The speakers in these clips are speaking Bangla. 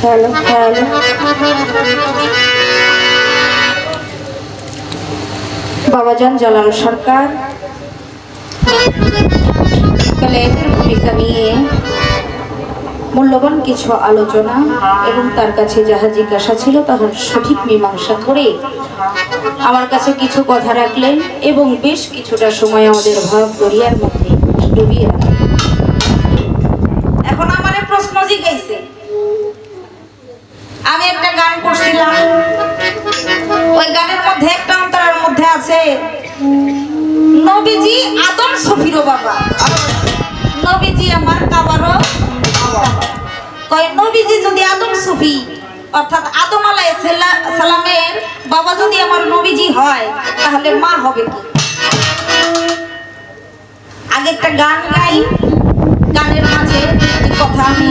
হ্যালো হ্যালো বাবাজান জালাল সরকার কালেদের ভূমিকা নিয়ে মূল্যবান কিছু আলোচনা এবং তার কাছে যাহা জিজ্ঞাসা ছিল তাহার সঠিক মীমাংসা করে আমার কাছে কিছু কথা রাখলেন এবং বেশ কিছুটা সময় আমাদের ভাব দরিয়ার মধ্যে ডুবিয়ে রাখলেন। এখন আমার প্রশ্ন জিজ্ঞাসা, আমি একটা গান করছিলাম, ওই গানের মধ্যে একটা অন্তরের মধ্যে আছে নবীজি আদম সফিরও বাবা, নবীজি আমার কাবারও কয় নবীজি যদি আদম সফি অর্থাৎ আদম আলাইহিস সালামের বাবা যদি আমার নবীজি হয় তাহলে মা হবে কি? আগে একটা গান গাই, গানের মাঝে কথা আমি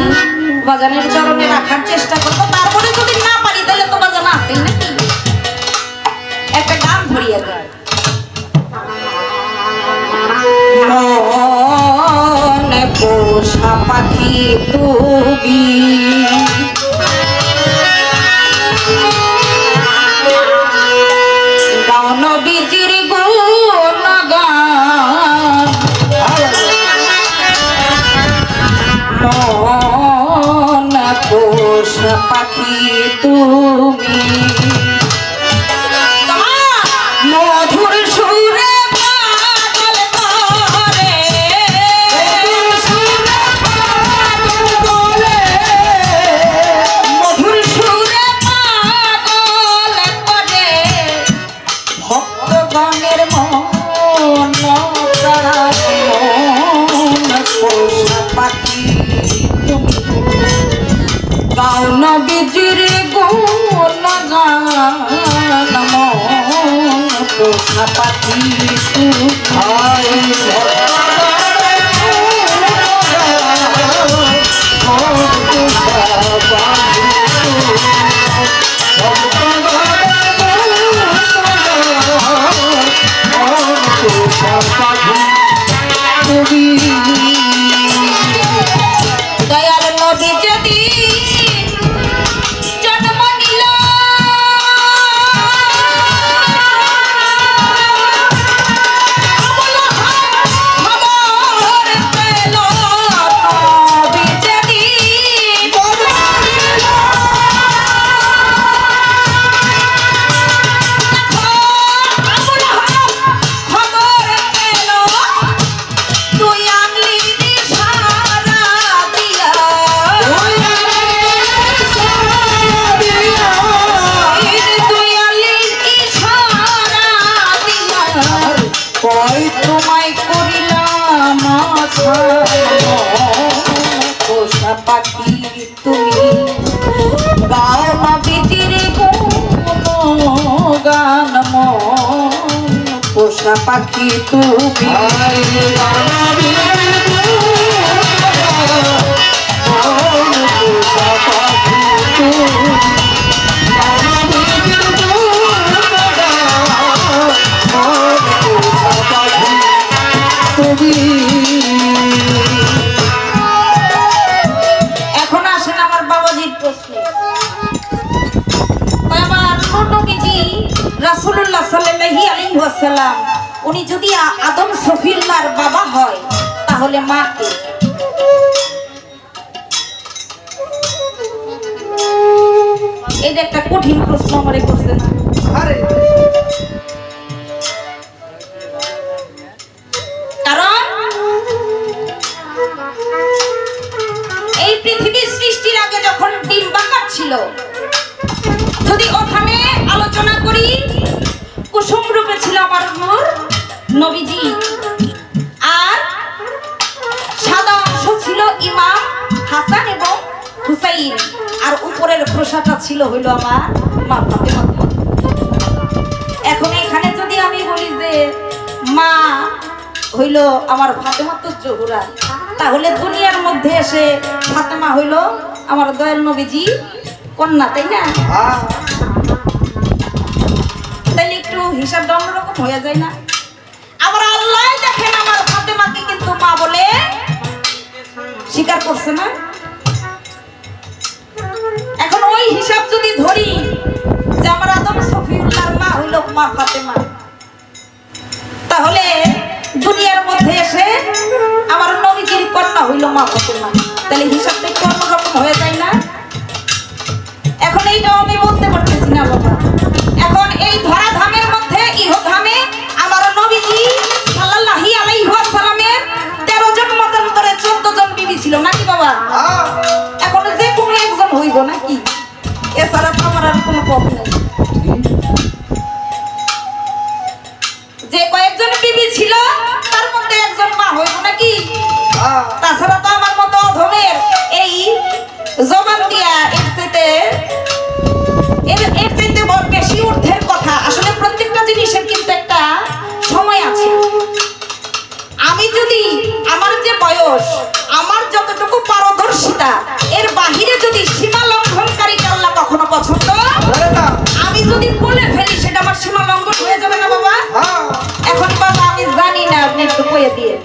বাজানের চরণে রাখার চেষ্টা করবো, তারপরে যদি না পারি তাহলে তো বাজান আসেই নাকি, একটা গান ধরিয়ে দেয়। মনে পোষা পাখি তুমি গাও নবীজির গুণগান, মনে পোষা পাখি তুমি মধুর সুরে পাগল করে, মধুর সুরে পাগল করে ভক্তগণের মন প্রাণ, পোষা পাখি তুমি গাও নবীজির গুণগান, পোষা পাখি তুমি দয়াল নবী যদি জন্ম নিল তোমায় করিলাম পোষা পাখি তুমি গাও নবীজির গুণগান, পোষা পাখি তুমি এখন আসেন আমার বাবাজির প্রশ্নে। আমার নবীজি রাসূলুল্লাহ সাল্লাল্লাহু আলাইহি ওয়াসাল্লাম উনি যদি আদম সফিউল্লাহর বাবা হয় তাহলে মা কে? এই যে একটা কঠিন প্রশ্ন আমারে করছেন, কারণ এই পৃথিবী সৃষ্টির আগে যখন ডিম্বাকার ছিল, যদি ওখানে আলোচনা করি কুসুম রূপে ছিল আমার নূর নবীজি, আর সাদা অংশ ছিল ইমাম হাসান এবং হুসাইন, আর উপরের খোসাটা ছিল হইল আমার মা ফাতেমা। এখন এখানে যদি আমি বলি যে মা হইল আমার ফাতেমা তো জোহরা, তাহলে দুনিয়ার মধ্যে এসে ফাতেমা হইল আমার দয়াল নবীজি কন্যা, তাই না? তাইলে একটু হিসাবটা অন্যরকম হয়ে যায় না? আবার আল্লাহ দেখেন আমার ফাতেমাকে কিন্তু মা বলে স্বীকার করছে না। এখন ওই হিসাব যদি ধরি যে আমার আদম সফিউল্লাহর মা হইল মা ফাতেমা, তাহলে দুনিয়ার মধ্যে এসে আমার নবীজির কন্যা হইল মা ফাতেমা, তাহলে হিসাবটা একটু অন্যরকম হয়ে যায় না? এখন এইটাও আমি বলতে পারতেছি না বাবা। এখন এই ধরা ধামের মধ্যে ইহধামে আমার নবীজি সাল্লাল্লাহু আলাইহি ওয়াসাল্লামের 13 জন মতান্তরে 14 জন বিবি ছিল নাকি বাবা? এখন যে কোনো একজন হইব নাকি? এছাড়া তো আমার আর কোনো পথ নেই। যে কয়েকজন বিবি ছিল তার মধ্যে একজন মা হইব নাকি? তাছাড়া তো আমার মতো অধমের এই জবান দিয়া এর চাইতে বেশি ঊর্ধ্বের কথা। আসলে প্রত্যেকটা জিনিসের কিন্তু একটা সময় আছে। আমি যদি আমার যে বয়স, আমার যতটুকু পারদর্শিতা, এর বাহিরে যদি সীমা লঙ্ঘনকারীকে আল্লাহ কখনো পছন্দ, আমি যদি বলে ফেলি সেটা আমার সীমা লঙ্ঘন হয়ে যাবে না বাবা? এখন বাবা আমি জানি না, আপনি একটু কয়ে দিয়ে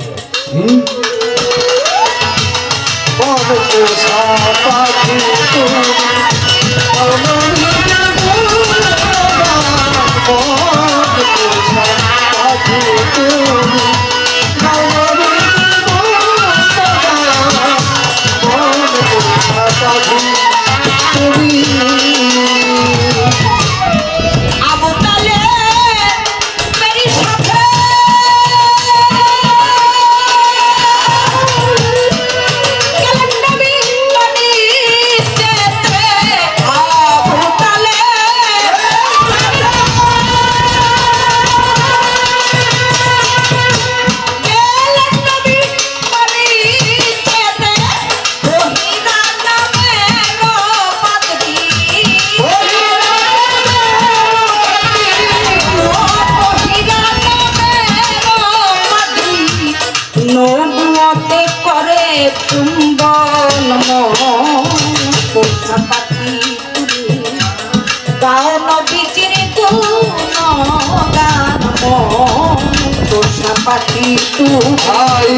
পাখি তু ভাই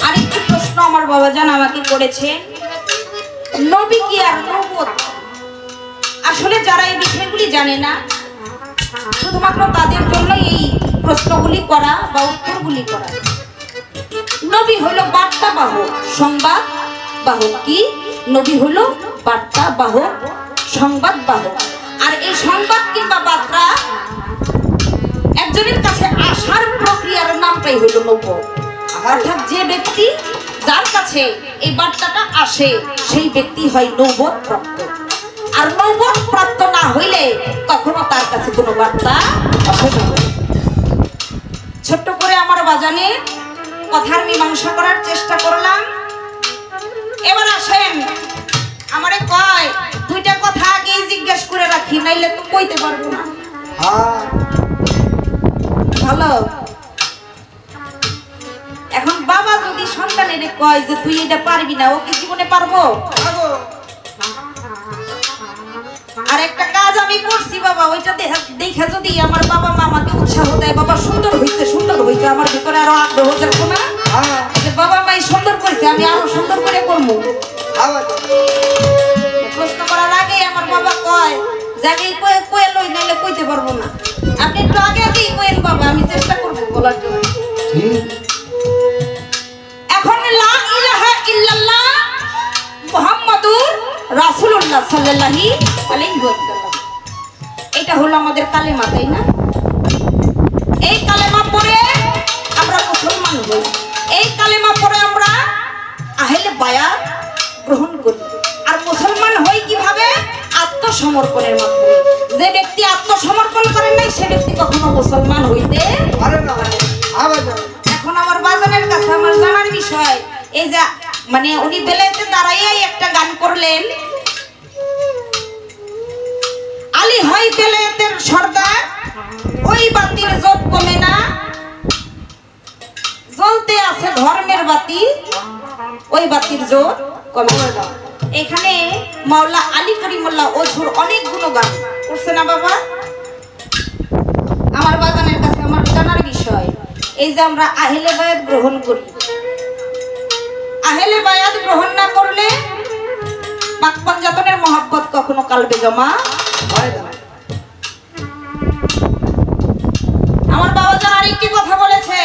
আরেকটি প্রশ্ন আমার বাবাজান আমাকে করেছে, নবী কি আর নবুয়ত? আসলে যারা এই বিষয়গুলি জানে না, শুধুমাত্র তাদের জন্য এই প্রশ্নগুলি করা বা উত্তরগুলি করা। নবী হলো বার্তা বাহক, সংবাদ বাহক। কি? নবী হলো বার্তা বাহক, সংবাদ বাহক। আর এই সংবাদ কিংবা বার্তা একজনের কাছে আসার প্রক্রিয়ার নামটাই হলো নবুয়ত। অর্থাৎ যে ব্যক্তি যার কাছে এই বার্তাটা আসে সেই ব্যক্তি হয় নবুয়ত প্রাপ্ত। আর নবুয়ত প্রাপ্ত না হইলে কখনো তার কাছে কোনো বার্তা আসে না। ছোট্ট করে আমার বাজানে কথার মীমাংসা করার চেষ্টা করলাম। এবার আসেন, আমারে কয় দুইটা কথা আগেই জিজ্ঞেস করে রাখি, নাইলে তো কইতে পারবো না। ভালো। এখন বাবা যদি সন্তানের কয় যে তুই এটা পারবি না, ও কি জীবনে পারবো? আর একটা কাজ আমি করছি বাবা, ওইটা দেখা যদি আমার বাবা মা আমাকে উৎসাহ দেয়, বাবা সুন্দর হইছে সুন্দর হইছে, আমার ভিতরে আরো আগ্রহ থাকবো না যে বাবা মাই সুন্দর করেছে, আমি আরো সুন্দর করে করবো। প্রশ্ন করার আগে আমার বাবা কয় যাকে কয়ে লই, নাইলে কইতে পারবো না। আপনি একটু আগে আগেই কয়েন বাবা, আমি চেষ্টা করবো বলার জন্য। এখন লা ইলাহা ইল্লাল্লাহ মুহাম্মাদুর রাসূলুল্লাহ সাল্লাল্লাহু আলাইহি ওয়াসাল্লাম, এটা হলো আমাদের কালেমা, তাই না? এই কালেমা পড়ে আমরা মুসলমান হই। এই কালেমা পড়ে আমরা আহলে বায়াত গ্রহণ করি। আর মুসলমান হই কিভাবে? আত্মসমর্পণের মাধ্যমে। যে ব্যক্তি আত্মসমর্পণ করেন নাই সে ব্যক্তি কখনো মুসলমান হইতে পারে না। এখন আমার বাজানের কাছে আমার জানার বিষয়, এই যে মানে উনি বেলায়েতে দাঁড়াইয়াই একটা গান করলেন, আলী হয় বেলায়েতের সর্দার, ওই বাতির জোট কমে না, জ্বলতে আছে ধর্মের বাতি, ওই বাতির জোট কমে না। এখানে মাওলা আলী করিমুল্লাহ ওঝুর অনেক গুণগান করছে না বাবা? আমার বাগানের কাছে আমার জানার বিষয়, এই যে আমরা আহলে বায়াত গ্রহণ করি, আহলে বায়াত গ্রহণ না করলে পাক পাঞ্জাতনের মহব্বত কখনো কালবে জমা হয় না। আমার বাবা জান আরেকটি কথা বলেছে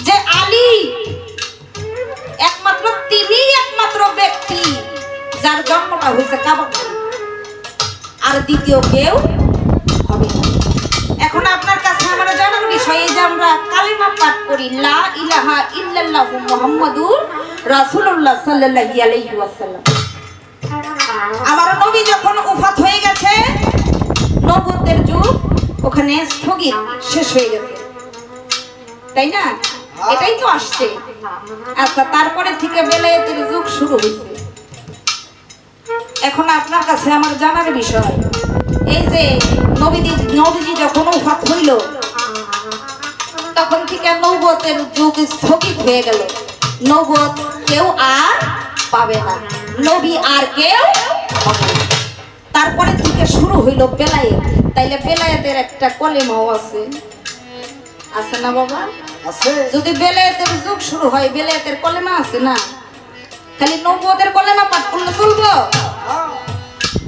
যে আলী একমাত্র ব্যক্তি যার জন্মটা হয়েছে কাবা, আর দ্বিতীয় কেউ হবে না। এখন আপনার কাছে আমার জানার বিষয়, এই যে আমরা কালিমা পাঠ করি লা ইলাহা ইল্লাল্লাহু মুহাম্মাদুর রাসূলুল্লাহ সাল্লাল্লাহু আলাইহি ওয়াসাল্লাম, আমার নবী যখন ওফাত হয়ে গেছে, নবুয়তের যুগ ওখানে স্থগিত, শেষ হয়ে গেছে, তাই না? এটাই তো আসছে। আচ্ছা, তারপরে থেকে বেলায়েতের যুগ শুরু হয়েছে। এখন আপনার কাছে আমার জানার বিষয়, এই যে নবীজি যখন ওফাত হইল, তখন থেকে নবুয়তের যুগ স্থগিত হয়ে গেল, নবুয়ত কেউ আর পাবে না, নবী আর কেউ পাবে না। তারপরে থেকে শুরু হইল বেলায়েত। তাইলে বেলায়েতের একটা কলেমাও আছে, আছে না বাবা? আছে। যদি বেলায়েতের যুগ শুরু হয়, বেলায়েতের কলেমা আছে না? খালি নবুয়তের কলেমা পাঠ করলে চলবো?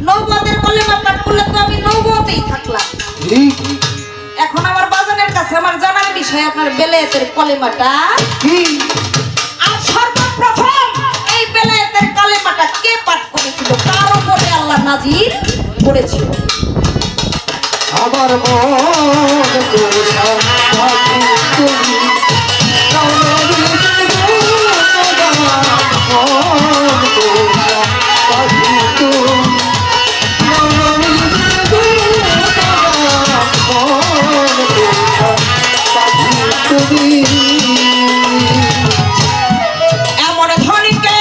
নবুয়তের কলেমা পাঠ করলে তো আমি নবুয়তেই থাকলাম। এখন আমার বাজানের কাছে আমার জানার বিষয়, আপনার বেলায়েতের কলেমাটা কি? আর সর্বপ্রথম এই বেলায়েতের কলেমাটা কে পাঠ করেছিল, তার উপরে আল্লাহ নাজিল করেছিল। আমার মন তোষা তুমি এমন ধনীকে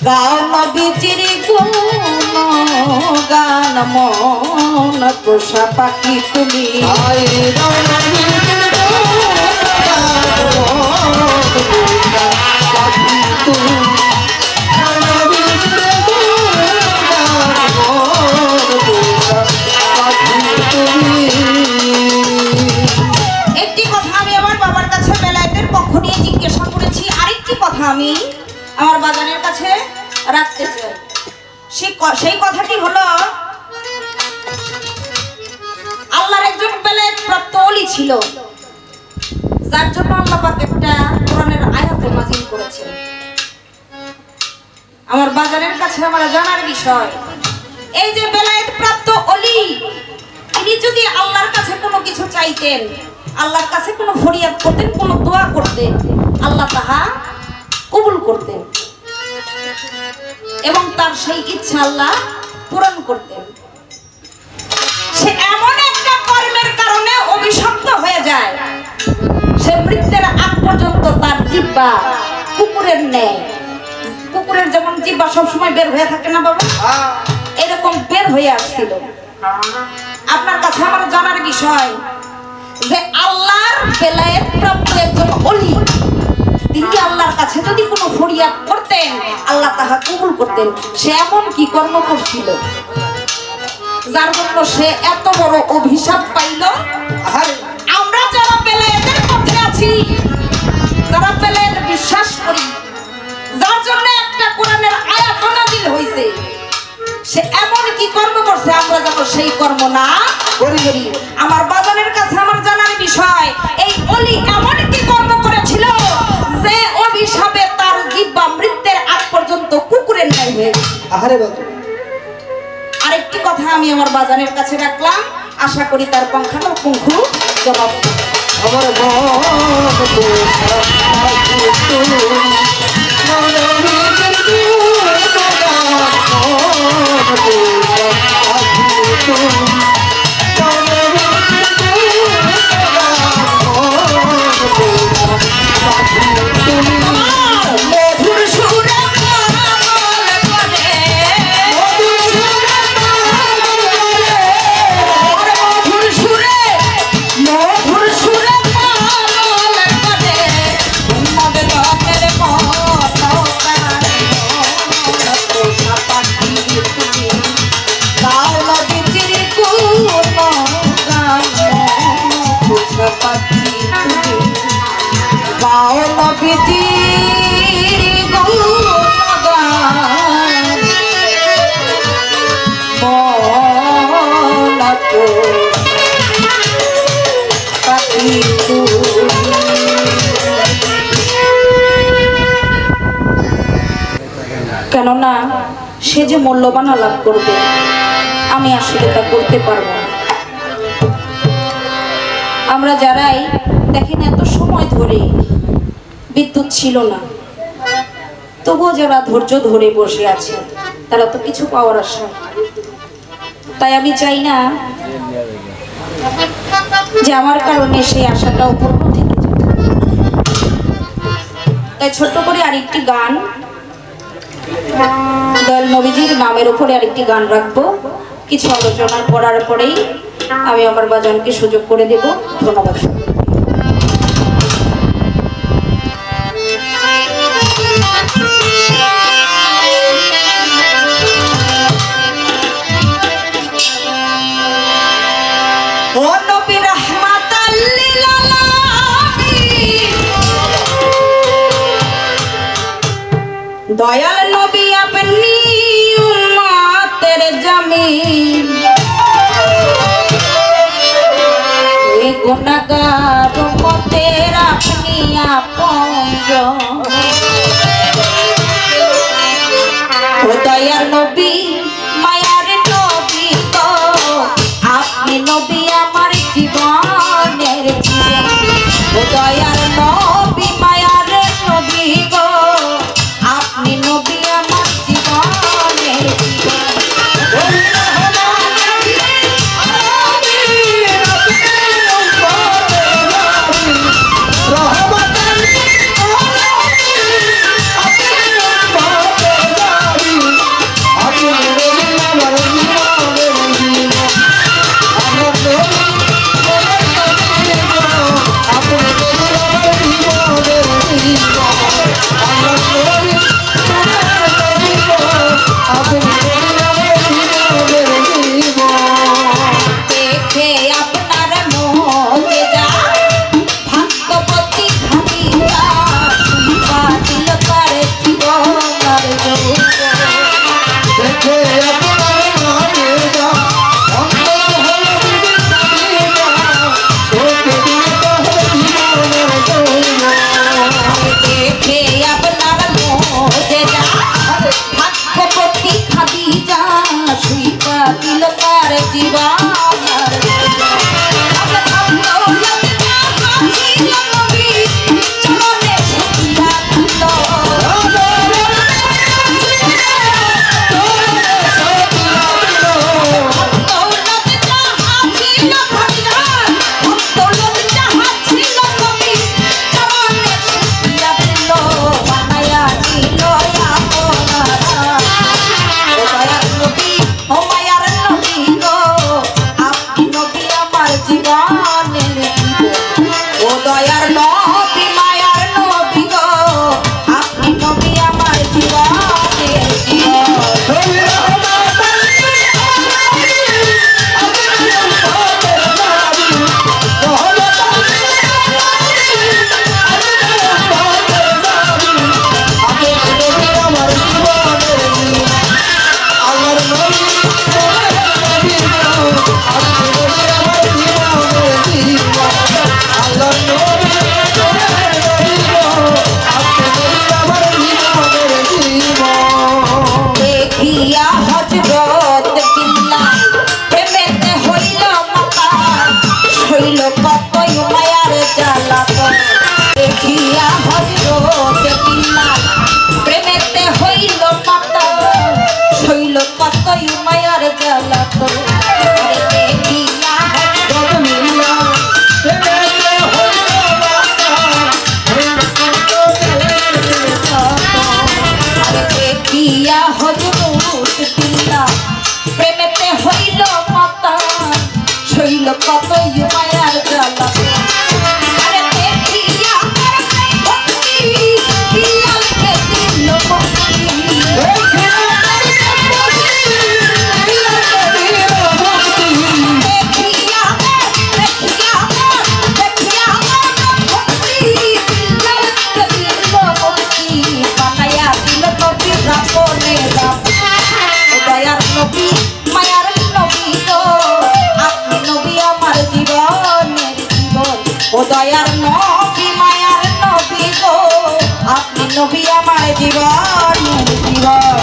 গান বিচির গুণ গান মন পোষা পাখি তুমি, একটি কথা আমি আমার বাবার কাছে বেলায়েতের পক্ষ নিয়ে জিজ্ঞাসা করেছি, আরেকটি কথা আমি আমার বাজানের কাছে রাখতে চাই। সেই কথাটি হলো, আল্লাহর একজন বেলায়েত প্রাপ্ত ওলি ছিল, যার জন্য আল্লাহ পাক একটা কোরআনের আয়াত নাযিল করেছেন। আমার বাজানের কাছে আমার জানার বিষয়, এই যে বেলায়েত প্রাপ্ত ওলি, তিনি যদি আল্লাহর কাছে কোনো কিছু চাইতেন, আল্লাহর কাছে কোনো ফরিয়াদ করতেন, কোনো দোয়া করতেন, আল্লাহ তাহা কবুল করতেন এবং তার সেই ইচ্ছা আল্লাহ পূরণ করতেন। সে এমন একটা কর্মের কারণে অভিশপ্ত হয়ে যায়, সে মৃত্যুর আগ পর্যন্ত তার জিহ্বা কুকুরের ন্যায়, কুকুরের যেমন জিহ্বা সবসময় বের হয়ে থাকে না বাবা, এরকম বের হয়ে আসছিল। আপনার কাছে আমার জানার বিষয় যে আল্লাহর বেলায়েত প্রাপ্ত একজন ওলি, তিনি আল্লাহর কাছে যদি কোনো ফরিয়াদ করতেন, আল্লাহ তাহা কবুল করতেন। সে এমন কি কর্ম করছিল যার জন্য সে এত বড় অভিশাপ পাইল? আমরা যারা বেলায়েতের পথে আছি, যারা বেলায়েত বিশ্বাস করি, যার জন্য একটা কোরআনের আয়াত নাযিল হয়েছে, সে এমন কি কর্ম করছে আমরা যেন সেই কর্ম না করি। আমার বাজানের কাছে আমার জানার বিষয়, এই ওলি এমন কি কর্ম করেছিল যে অভিশাপে তার জিহ্বা মৃত্যুর আগ পর্যন্ত কুকুরের ন্যায় হয়ে গেছে। আরেকটি আমি আমার বাজানের কাছে রাখলাম, আশা করি তার পুঙ্খানুপুঙ্খু জবাব দেবে। আমার মন কোথা পাখি তুমি মনে বিন্দু তোমার মন কোথা পাখি তুমি মনে বিন্দু তোমার মন কোথা পাখি তুমি মধুর সুরে পাগল করে, মধুর সুরে পাগল করে, মদনের মতো প্রাণে পোষা পাখি তুমি, গাও নদীর কোন গান পোষা পাখি তুমি, গাও নদীর কোন গান মন পাখি তুমি। কেননা সে যে মূল্যবান আলাপ করবে, আমি আসলে তা করতে পারবো না। আমরা যারাই দেখেন এত সময় ধরে বিদ্যুৎ ছিল না, তবুও যারা ধৈর্য ধরে বসে আছে তারা তো কিছু পাওয়ার আশা। তাই আমি চাই না যে আমার কারণে সেই আশাটাও পূর্ণ থেকে যাবে। তাই ছোট্ট করে আরেকটি গান, দয়াল নবীজির নামের উপরে আরেকটি গান রাখবো। কিছু আলোচনা করার পরেই আমি আমার বাজানকে সুযোগ করে দেব। ধন্যবাদ। ও নবী রাহমাতাল লিল আলামিন, দয়াল নবী আপনি উম্মতের জামিন, এই গুনাহগার উম্মতের আপনি আপনজন। ও দয়াল নবী মায়ার নবী তো আপনি নবী আমার জীবনের জীবন। ও দয়াল নবী মায়ার নবী গো আপনি নবী আমার জীবনের জীবন। দয়ার নবী মায়ার নবী গো আপনি নবী আমার জীবন জীবন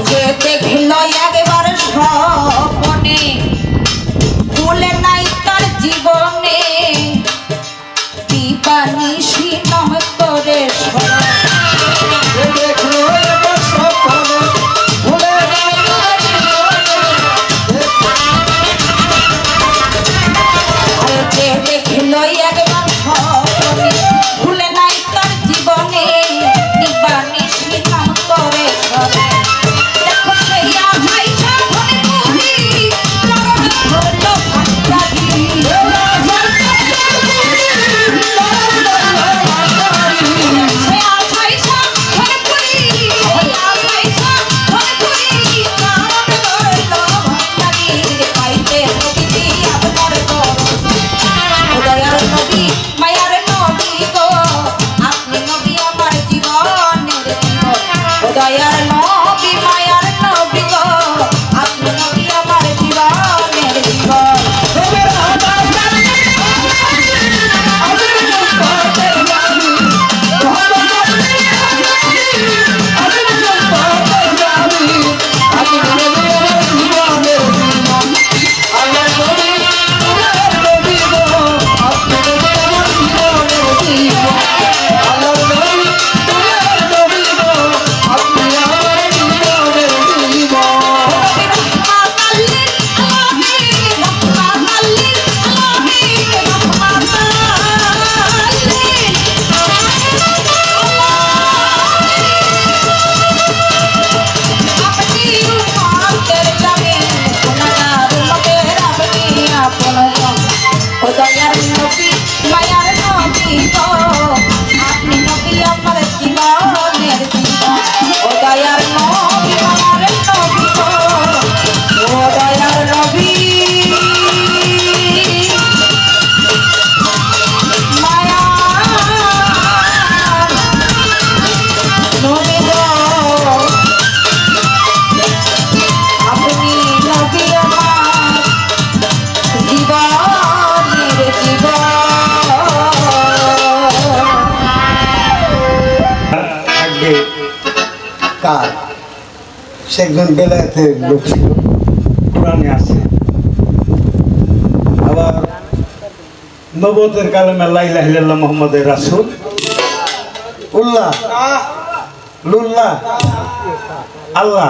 যে দেখল একবার স্বপ্নে ভুলে নাই তার জীবনে দিবানিশি নাম করে যে দেখল একবার স্বপ্নে ভুলে নাই তার জীবনে দিবানিশি নাম করে দেখো সেই আশায় সাধনে মুহি প্রাণ হলো ভান্ডারি সেই আশায় সাধনে পুরি সেই আশায় সাধনে পুরি প্রাণ হলো ভান্ডারি পাইতে নবী আপনার দয়ার নবী মায়ার নবী গো আপনি নবী আমার জীবনের জীবন দয়ার নবী মায়ার নবী গো আপনি নবী আমার জীবনের জীবন দয়ার নবী মায়ার নবী গো আপনি নবী আমার জীবনের জীবন ও দয়ার নবী মায়ার নবী গো ও দয়ার নবী মায়ার নবী গো আপনি নবী আমার জীবনের জীবন আগে কার সে একজন বেলায়েতের লোক ছিল, কোরআনে আছে। আবার নবতের কালেমে লা ইলাহা ইল্লাল্লাহ মুহাম্মাদুর রাসূল উল্লাহ লুল্লাহ আল্লাহ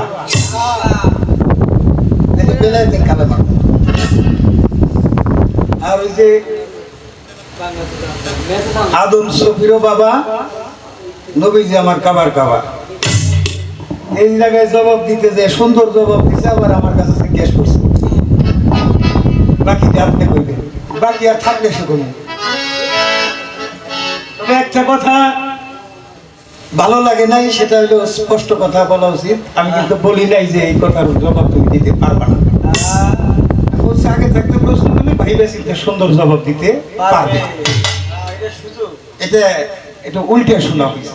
এটা বেলায়েতের কালেমা। আর ওই যে আদম সফিরও বাবা নবীজি আমার কাবার কাবা, এই জায়গায় জবাব দিতে যে সুন্দর জবাব দিছে, আবার আমার কাছে জিজ্ঞেস করছে বাকি আপনি কইবেন, বাকি আর থাকলে শুনুন। তবে একটা কথা ভালো লাগে নাই, সেটা হলো স্পষ্ট কথা বলা উচিত। আমি কিন্তু বলি নাই যে এই কথার জবাব তুমি দিতে পারবা না। বলছে আগে থাকতে প্রশ্ন করলে ভাইবে চিন্তে সুন্দর জবাব দিতে পারবে। এটা একটু উল্টে শোনা হয়েছে,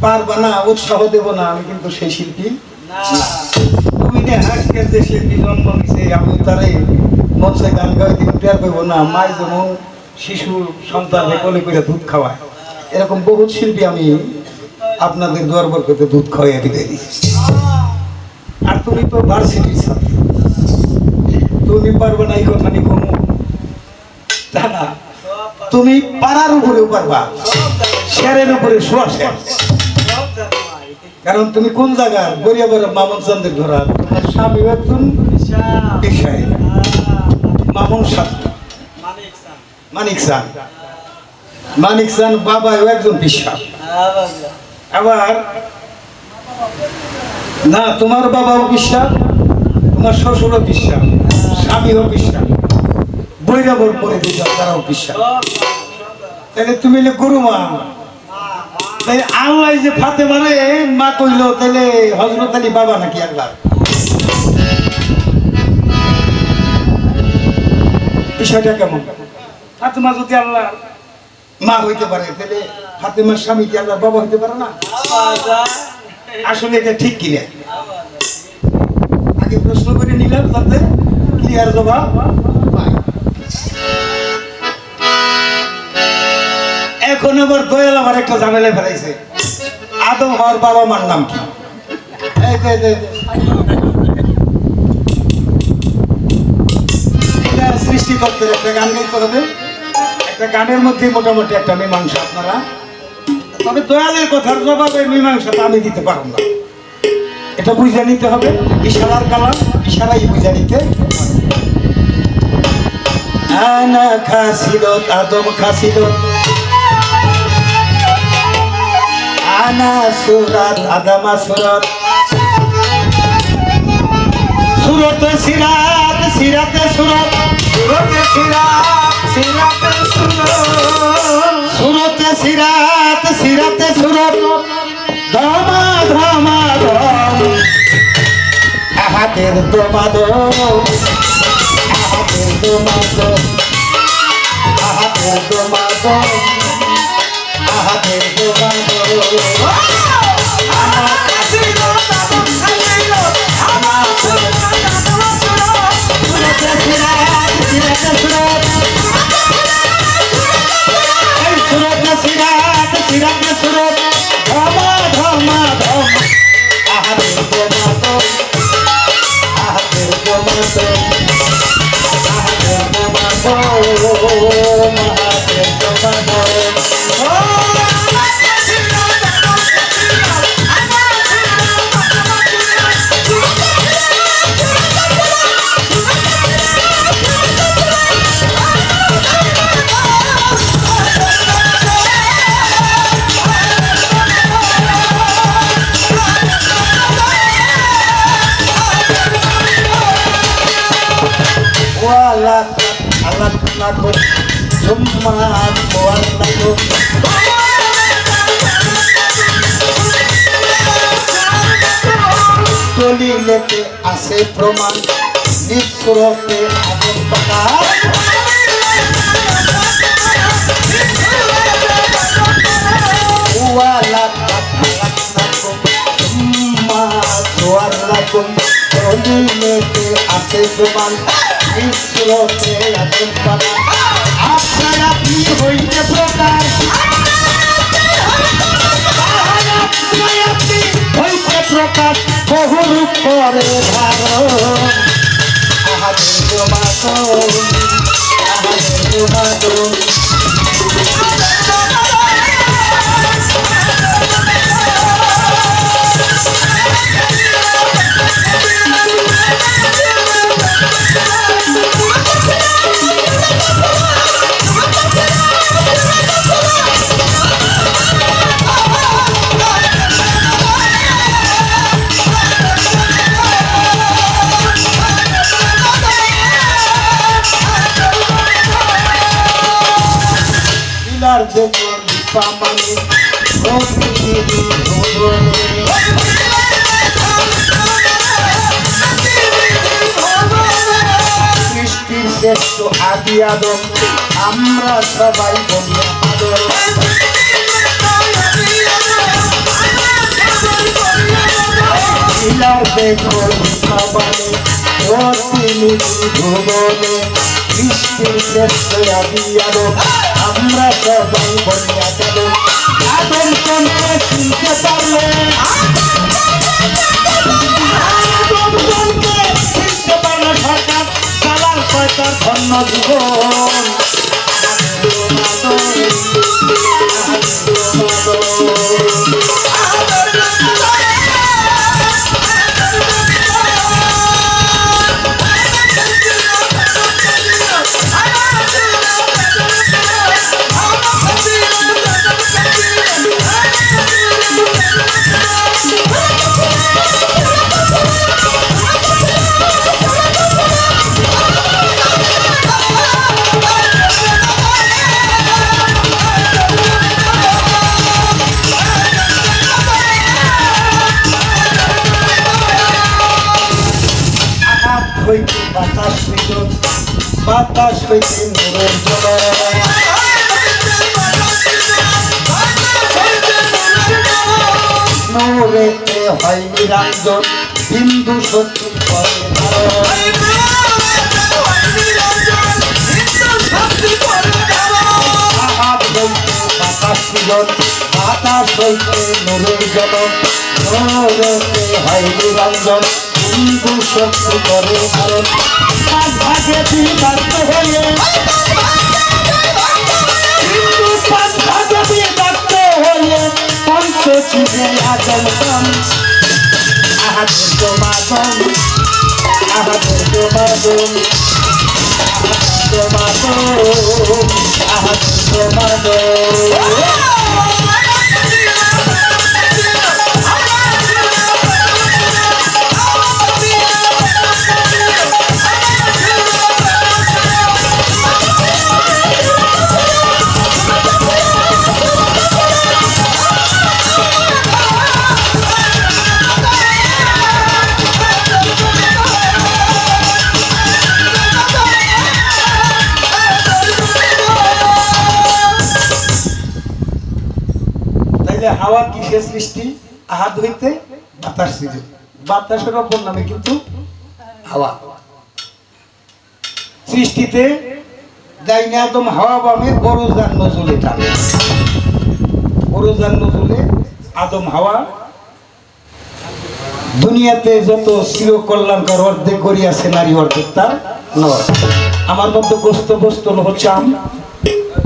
পারবা না, উৎসাহ দেব না, আমি কিন্তু সেই শিল্পী না। তুমি না আজকের যে শিল্পী জন্ম নিছে, আমি তারে মঞ্চে গান গাই দিব টের পাইব না। মাই যেমন শিশু সন্তানকে কোলে করে দুধ খাওয়ায়, এরকম বহুত শিল্পী আমি আপনাদের দরবার করতে দুধ খাওয়াইয়া বিদায় দিচ্ছি। আর তুমি তো ভার্সিটির ছাত্র, তুমি পারবে না এই কথা নি কোনো জানা। তুমি পাড়ার উপরেও পারবা, শেরের উপরে শোয়া শের। কারণ তুমি কোন জায়গার গরিয়াবার মামুন চান্দের ঘোরা, তোমার স্বামী একজন পেশায় মামুন শাস্ত্র মানিক চান, মানিক চান বাবা একজন বিশ্বাস। আবার না, তোমার বাবাও বিশ্বাস, তোমার শ্বশুরও বিশ্বাস, স্বামীও বিশ্বাস, বৈরাবর পরে বিশ্বাস, তারাও বিশ্বাস। তাহলে তুমি গরু মা তাই আল্লাহ যে ফাতেমারে মা কইলো তাহলে হযরত আলী বাবা নাকি আল্লাহ? বিষয়টা কেমন? ফাতেমা যদি আল্লাহ মা হইতে পারে তাহলে ফাতেমার স্বামী কি আল্লাহর বাবা হইতে পারে না? আসলে এটা ঠিক কিনা আগে প্রশ্ন করে নিলাম যাতে ক্লিয়ার জবাব পাই। এখন আবার দয়াল আবার একটা ঝামেলা ফেলাইছে, আদম হওয়ার বাবা মার নাম কি? এই যে, এটা সৃষ্টিকর্তার একটা গান গাইতে হবে, একটা গানের মধ্যে মোটামুটি একটা মীমাংসা আপনারা, তবে দয়ালের কথার জবাবে মীমাংসাটা আমি দিতে পারব না, এটা বুঝে নিতে হবে। ইশারার কালাম, ইশারাই বুঝে নিতে হবে। আনা খাসিলত আদম খাসিলত, আনা সুরাত আদামা সুরাত, সুরতে সিরাত সিরাতে সুরাত, সুরতে সিরাত সিরাতে সুরাত, সুরতে সিরাত সিরাতে সুরাত, ধমা ধমা ধম আহাদের দমাদম, আহাদের দমাদম, আহাদের দমাদম, আহাদের দমাদম। আমার কাছে দলিলেতে আছে প্রমাণ, নিঃস্বরতে আদম পাকা, দলিলেতে আছে প্রমাণ, নিঃস্বরতে আদম পাকা। আপনার আপনি হইতে প্রকাশ, হইতে প্রকাশ, বহুরূপ করে ধারণ, আহাদের জমাদন, আহাদের জমাদন। দেখুন পামানি সৃষ্টির শ্রেষ্ঠ আদি আদম, আমরা সবাই বন্ধু আদর। দেখুন পামানি প্রতিনিধি ভুবনে, সৃষ্টির শ্রেষ্ঠ আদি আদম, আমরা সবাই বলিয়া দেব। আদম সন্তে চিনতে পারলে, আদম সন্তে চিনতে পারলে সরকার সালার পয়সার ধন্য জীবন। বাতাস হইতে নূরের ঝলক নূরেতে হয় নিরঞ্জন বিন্দু শক্তি করে আহাত হইতে বাতাস সুজন বাতাস হইতে নূরের ঝলক নূরেতে হয় নিরঞ্জন বিন্দু শক্তি করে ধারণ ভাগে বিভক্ত হয়ে ভাগে বিভক্ত হয়ে পঞ্চজীবে আজন্ম আহাদের জমাদম আহাদের জমাদম আহাদের জমাদম হাওয়া কিসের সৃষ্টি আহাত হইতে বাতাস সৃজন বাতাসের অপর নামে কিন্তু হাওয়া সৃষ্টিতে যাইনি আদম হাওয়া বামে বড় যান নজুলে টানে বড় যান নজুলে আদম হাওয়া দুনিয়াতে যত চির কল্যাণকর অর্ধেক করিয়াছে নারী অর্ধেক তার নয় আমার মধ্যে গোস্ত বস্ত হচ্ছে আম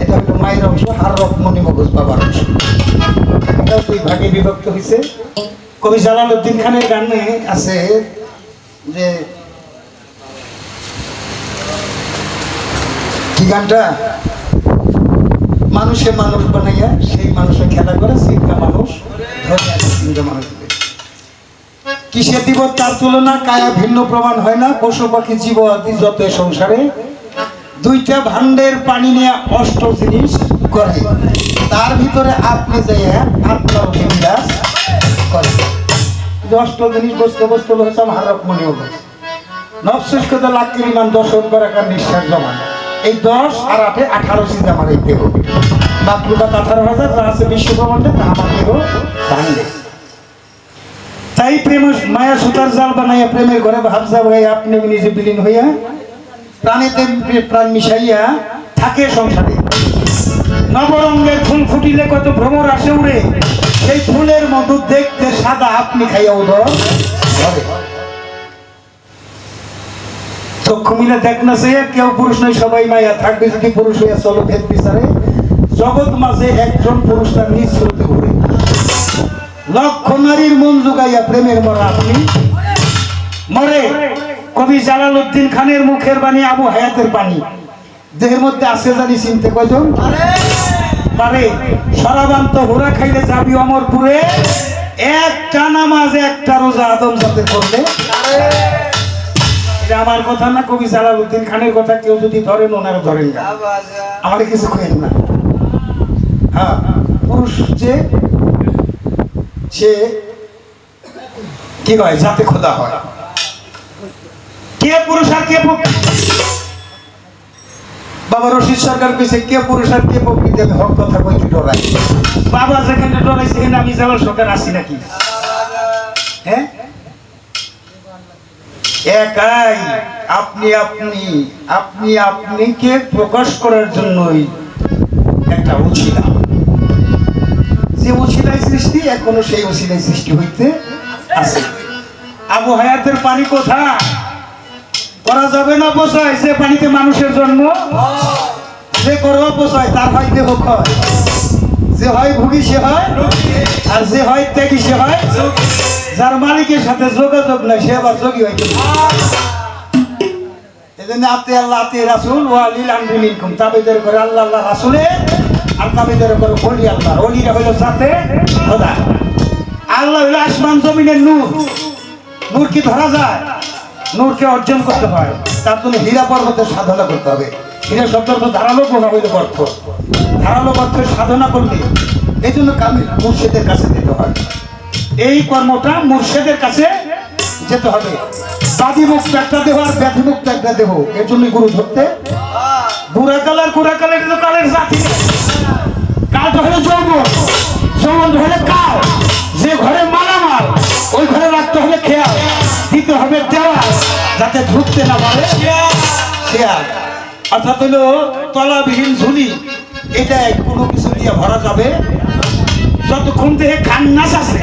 এটা হলো মায়ের অংশ হার রকমনি মগজ বাবার অংশ দুই ভাগে বিভক্ত হয়েছে কবি জালালউদ্দিন খানের গানে আছে যে কি গানটা মানুষে মানুষ বানাইয়া সেই মানুষের খেলা করে চিন্তা মানুষ চিন্তা মানুষ কিসে দিব তার তুলনা কায়া ভিন্ন প্রমাণ হয় না পশু পাখি জীব আদি যত সংসারে দুইটা ভান্ডের পানি নিয়ে অষ্ট জিনিস করে তার ভিতরে আপনি যাইয়া আপনার বিরাজ করে অষ্ট জিনিস বস্তু বস্তু হচ্ছে আমার রকমনি হবে নবশেষ কথা লাখের ইমান 10 বারাকার নিঃশ্বাস জমা এই 10 আর 8 18 সিজ আমার এই দেহ মাত্রুকাত 18,000 যা আছে বিশ্ব ব্রহ্মাণ্ডে তা আমার দেহ ভাঙবে তাই প্রেম মায়া সুতার জাল বানাইয়া প্রেমের ঘরে ভাবসা ভাই আপনি নিজে বিলীন হইয়া প্রাণীতে প্রাণ মিশাইয়া থাকে সংসারে নবরঙ্গের ফুল ফুটিলে কত ভ্রমর আসে উড়ে সেই ফুলের মধু দেখতে সাদা আপনি খাইয়া উদর চক্ষু মিলে দেখ না সে কেউ পুরুষ নয় সবাই মায়া থাকবে যদি পুরুষ হইয়া চলো ভেদ বিচারে জগৎ মাঝে একজন পুরুষ তার নিজ স্রোতে ঘুরে লক্ষ নারীর মন জুগাইয়া প্রেমের মরা আপনি মরে কবি জালালউদ্দিন খানের মুখের বাণী আবু হায়াতের বাণী দেহের মধ্যে আছে জানি চিনতে কয়জন পারে সরাবান্ত হোরা খাইলে যাবি অমরপুরে একটা নামাজ একটা রোজা আদম জাতে করলে এটা আমার কথা না কবি জালালউদ্দিন খানের কথা কেউ যদি ধরেন ওনারা ধরেন না আমার কিছু কইেন না হ্যাঁ পুরুষ যে সে কি হয় জাতে খোদা হয় কে পুরুষ আর কে বাবা রশিদ সরকার কইছে কে পুরুষ আর কে প্রকৃতি আমি হক কথা কইতে ডরাই বাবা যেখানে ডরাই সেখানে আমি জালাল সরকার আসি নাকি হ্যাঁ একাই আপনি আপনি আপনি আপনিকে প্রকাশ করার জন্যই একটা উছিলা যে উছিলাই সৃষ্টি এখনো সেই উছিলাই সৃষ্টি হইতে আছে আবু হায়াতের পানি কোথায় করা যাবে না পোষায় যে পানিতে মানুষের জন্ম যে করবা পোষায় তার হয় দেহ ক্ষয় যে হয় ভুগি সে হয় আর যে হয় ত্যাগী সে হয় যার মালিকের সাথে যোগাযোগ নাই সে আবার যোগী হয় এজন্য আতে আল্লাহ আতে রাসূল ওয়া লিল আমরি মিনকুম তাবেদার করে আল্লাহ আল্লাহ রাসূলে আর তাবেদার করে ওলি আল্লাহ ওলিরা হলো সাথে খোদা আল্লাহ হলো আসমান জমিনের নূর নূর কি ধরা যায় নূরকে অর্জন করতে হয় তার জন্য হীরা পর্বতের সাধনা করতে হবে হীরা শব্দ ধারালো কোন হইলে অর্থ ধারালো অর্থের সাধনা করলে এই জন্য কামিল মুর্শিদের কাছে যেতে হয় এই কর্মটা মুর্শিদের কাছে যেতে হবে। বাদী মুক্ত একটা দেহ আর ব্যাধি মুক্ত একটা দেহ, এর জন্য গুরু ধরতে। বুড়া কালের এটা তো কালের জাতি। কালটা হলো যৌবন, যৌবন হলে কাল। যে ঘরে মালামাল ওই ঘরে রাখতে হবে খেয়াল, দিতে হবে দেওয়াল যাতে ঢুকতে না পারে শেয়াল। অর্থাৎ হলো তলাবিহীন ঝুলি, এটা কোনো কিছু দিয়ে ভরা যাবে যতক্ষণ দেহে খান্নাস আছে।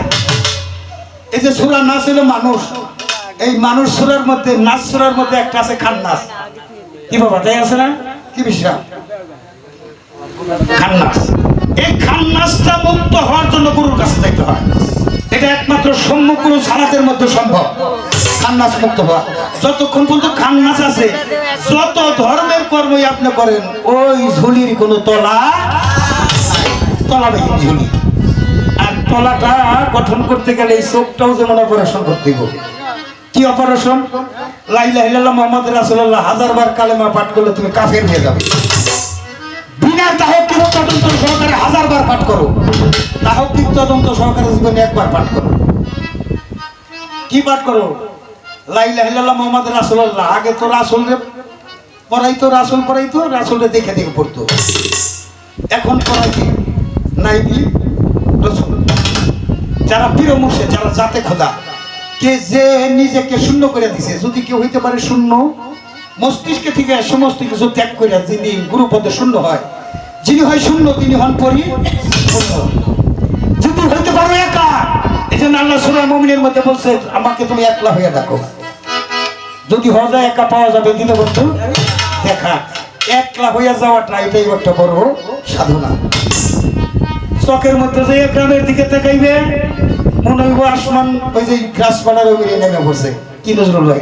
এই যে সুরা নাচ হলো মানুষ, এই মানুষ সুরার মধ্যে নাচ সুরার মধ্যে একটা আছে খান্নাস। কি বাবা তাই আছে না? কি বিশ্বাস? খান্নাস। এই খান্নাসটা মুক্ত হওয়ার জন্য গুরুর কাছে যাইতে হয়। এটা একমাত্র সম্মুখ গুরু ছাড়াদের মধ্যে সম্ভব খান্নাস মুক্ত হওয়া। যতক্ষণ পর্যন্ত খান্নাস আছে, যত ধর্মের কর্মই আপনি করেন, ওই ঝুলির কোনো তলাবিহীন ঝুলি। আর তলাটা গঠন করতে গেলে এই চোখটাও যেমন অপারেশন করতে হবে। কি অপারেশন? লা ইলাহা ইল্লাল্লাহ মুহাম্মদ রাসূলুল্লাহ 1000 বার কালেমা পাঠ করলে তুমি কাফের হয়ে যাবে। বিনা তাহকিক তদন্ত সহকারে 1000 বার পাঠ করো, তাহকিক তদন্ত সহকারে জীবনে একবার পাঠ করো। কি পাঠ করো? লা ইলাহা ইল্লাল্লাহ মুহাম্মদ রাসূলুল্লাহ। আগে তো রাসূলরে পড়াইতো, রাসূল পড়াইতো, রাসূলরে দেখে দেখে পড়তো। এখন পড়াই কি? নাইবি রাসূল। যারা পীর মুর্শিদ, যারা জাতে খোদা, কে যে নিজেকে শূন্য করে দিছে। যদি কেউ হইতে পারে শূন্য, মস্তিষ্কে থেকে সমস্ত কিছু ত্যাগ করে যিনি গুরুপদে শূন্য হয়, যিনি হয় শূন্য তিনি হন পরিপূর্ণ। যদি হইতে পারো একা, এই জন্য আল্লাহ সূরা মুমিনের মধ্যে বলছে আমাকে তুমি একলা হইয়া দেখো। যদি হওয়া যায় একা পাওয়া যাবে দিনে বন্ধু দেখা। একলা হইয়া যাওয়াটা এটাই একটা বড় সাধনা। চকের মধ্যে যে গ্রামের দিকে তাকাইবে মনে হইব আসমান ওই যে গাছপালার ওই নেমে পড়ছে। কি নজরুল ভাই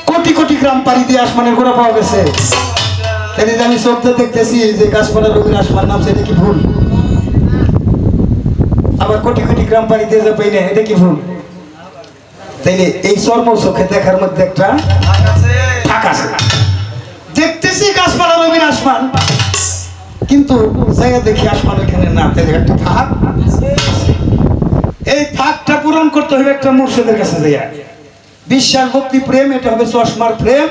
কোটি কোটি গ্রাম পাড়ি দিয়ে আসমানের গোড়া পাওয়া গেছে। আমি চোখতে দেখতেছি যে গাছপালার ওই আসমান নামছে, এটা কি ভুল? আবার কোটি কোটি গ্রাম পাড়ি দিয়ে যাবে না, এটা কি ভুল? তাইলে এই চর্ম চোখে দেখার মধ্যে একটা ফাঁক আছে। দেখতেছি গাছপালার ওই আসমান, কিন্তু জায়গা দেখি আসমান ওইখানে না, তাহলে একটা ফাঁক। এই ফাঁকটা পূরণ করতে হবে একটা মুর্শিদের কাছে যাইয়া। বিশ্বাস ভক্তি প্রেম, এটা হবে চশমার প্রেম।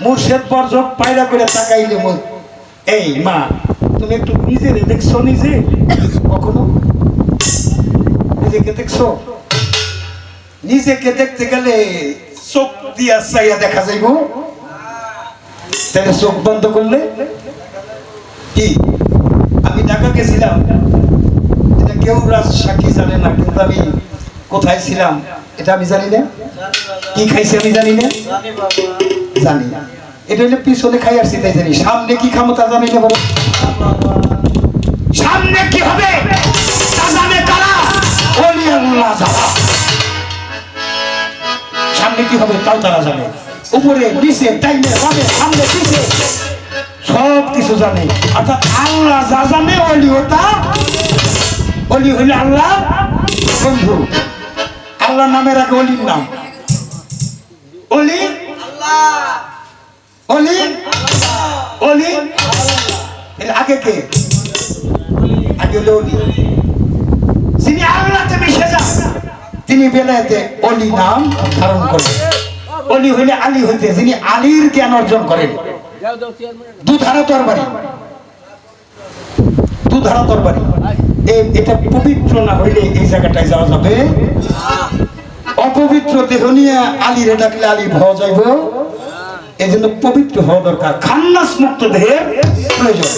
মুর্শিদ বর্জক পায়রা করে তাকাইলে এই মা তুমি একটু নিজে দেখছো? নিজে কখনো নিজেকে দেখছো? নিজেকে দেখতে গেলে চোখ দিয়া চাইয়া দেখা যাইব, তাহলে চোখ বন্ধ করলে কি? আমি ঢাকা গেছিলাম, এটা কেউ সাক্ষী জানে না, কিন্তু আমি কোথায় ছিলাম এটা আমি জানি না। কি খাইছি আমি জানি না, জানি না। এটা হলে পিছনে খাই আসছি তাই জানি। সামনে কি খামো তা জানি না। বলো সামনে কি হবে তা জানে কারা? ওলি আল্লাহ যারা। সামনে কি হবে তাও তারা জানে। উপরে নিচে টাইমে বামে সামনে পিছে সব কিছু জানে। অর্থাৎ আল্লাহ যা জানে ওলি ওটা। ওলি হইলে আল্লাহ বন্ধু। আল্লাহ নামের আগে অলির নাম। অলি অলি অলি আগে কে? আগে হলো অলি। যিনি আল্লাহতে মিশে যান তিনি বেলায়েতে অলি নাম ধারণ করেন। অলি হইলে আলী হইতে, যিনি আলীর জ্ঞান অর্জন করেন। দুধারা তরবারি, দুধারা তরবারি। এটা পবিত্র না হইলে এই জায়গাটায় যাওয়া যাবে। অপবিত্র দেহ নিয়ে আলীরে ডাকলে আলী ভাওয়া যাইব। এই জন্য পবিত্র হওয়া দরকার। খান্নাস মুক্ত দেহের প্রয়োজন।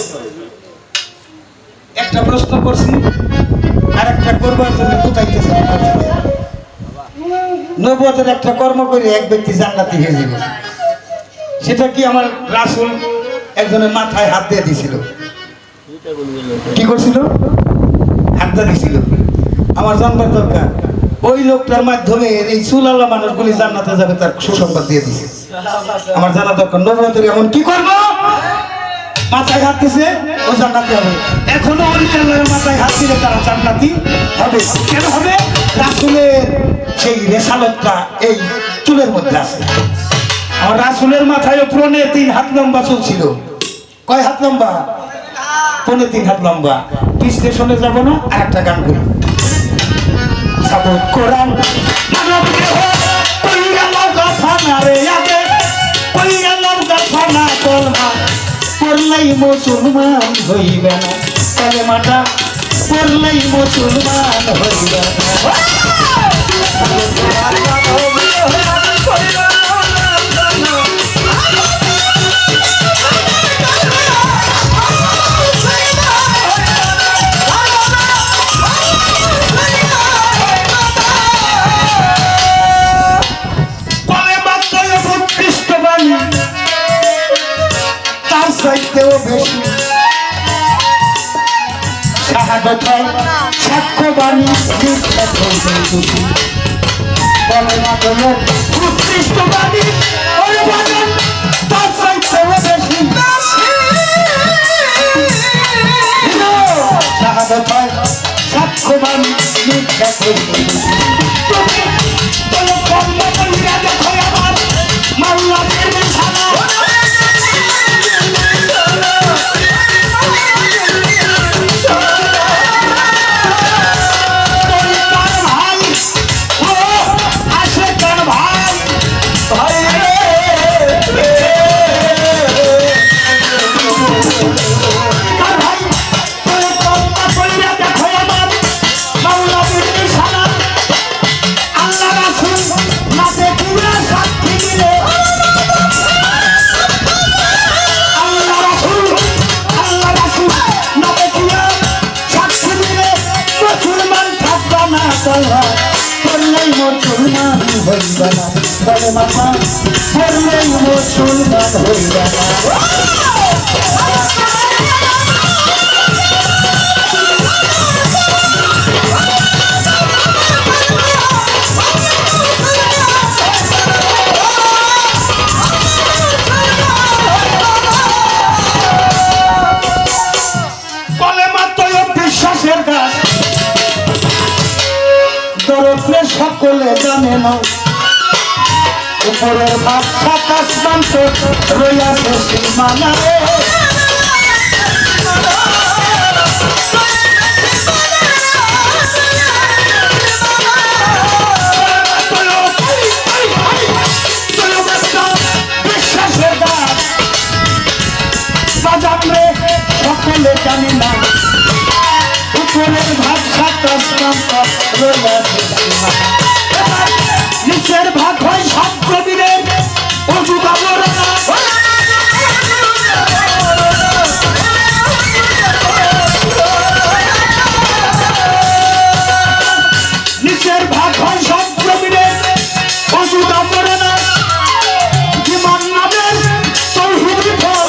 একটা প্রশ্ন করছি, আর একটা করবার জন্য কোথায় নবুয়তের একটা কর্ম করে এক ব্যক্তি জান্নাতি হয়ে যাবে। সেটা কি? আমার রাসূল একজনের মাথায় হাত দিয়ে দিছিল। কি করছিল? হাত দিয়ে দিছিল। আমার জানবার দরকার ওই লোকটার মাধ্যমে এই চুলালা মানুষগুলি জান্নাতে যাবে, তার সুসংবাদ দিয়ে দিছে। আমার জানা দরকার নবুয়তের এমন কি করব? মাথায় হাত দিছে ও জান্নাতি হবে। এখনো ওলি আল্লাহর মাথায় হাত দিলে তারা জান্নাতি হবে। কেন হবে? রাসূলের সেই রেসালতটা এই চুলের মধ্যে আছে। আমার রাসূলের মাথায় পুরনে 3 হাত লম্বা চুল ছিল। কয় হাত লম্বা? 3.5 হাত লম্বা। বিশ্লেষণে যাব না, আর একটা গান করি। সাবুত কোরআন মানব দেহ কই গেল গাছানা রে আগে কই গেল গাছানা কলমা পড়লেই মুসলমান হইবে না, কালেমাটা পড়লেই মুসলমান হইবে না। তার চাইতেও বেশি শাহাদাত হয় সাক্ষ্য বাণী মিথ্যা কইবে যদি কলেমা হলো উৎকৃষ্ট বাণী ওই বাণী তার চাইতেও বেশি শাহাদাত হয় সাক্ষ্য বাণী মিথ্যা কইবে যদি তুমি কলেমা কইরা দেখো আমার মাওলা প্রেমের সানা পড়লেই মুসলমান হইবে না, কালেমাটা পড়লেই মুসলমান হইবে না। কলেমা তো বিশ্বাসের গাছ দরদে সকলে জানে না, উপরের ভাব আকাশ মান্ত রইয়াছে সীমানা রে। বিশ্বাসের গাছ বাজারে সকলে জানে না, উপরের ভাব আকাশ মান্ত রইয়াছে সীমানা। নিচের ভাগ হয় সব কবিরের অজু কাপড় নিচের ভাগ হয় সব কবিরের অজু কাপড় না জীবন নামের তৌহিদি ফল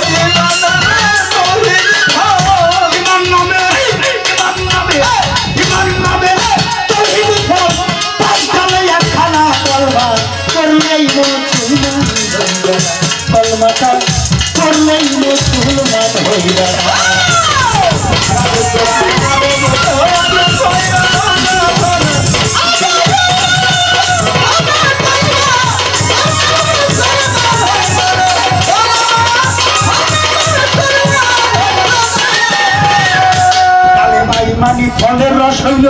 জীবন নামে তৌহিদি ফল পাঁচখানে একখানা কলমা পড়লেই মুসলমান হইবে না, কলমাটা পড়লেই মুসলমান হইবে না। কালেমাই মানি ফলের রস হইল